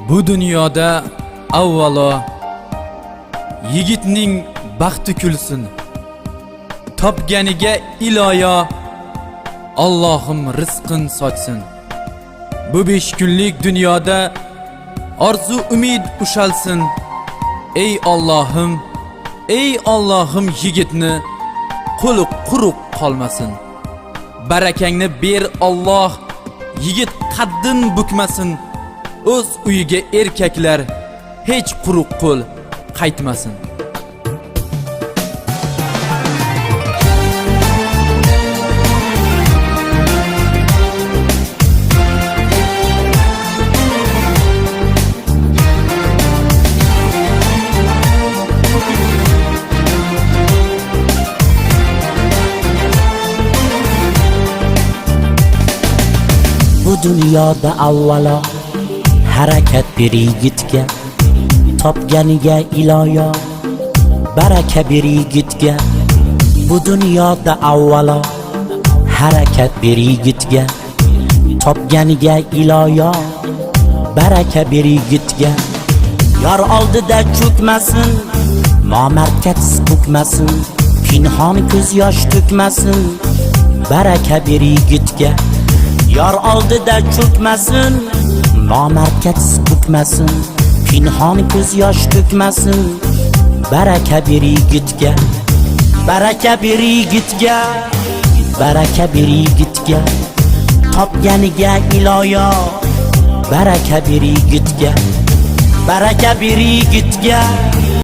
Bu dunyoda avvalo yigitning baxti kulsin. Topganiga iloyo Allohim rizqin sochsin. Bu 5 kunlik dunyoda orzu umid ushalsin. Ey Allohim yigitni qo'li quruq qolmasin. Barakangni ber Alloh, yigit qaddin bukmasin. O'z uyiga erkaklar hech quruq qo'l qaytmasin. Bu dunyoda avvalo harakat bir yigitga, topganiga iloyo baraka bir yigitga. Bu dunyoda avvalo harakat bir yigitga, topganiga iloyo baraka bir yigitga. Yor oldida cho'kmasin, nomardga tiz bukmasin, pinhon ko'z yosh to'kmasin, baraka bir yigitga. Yor oldida cho'kmasin, nomardga tiz bukmasin, pinhon ko'z yosh to'kmasin, baraka bir yigitga. Baraka bir yigitga, baraka bir yigitga, topganiga iloyo baraka bir yigitga. Baraka bir yigitga,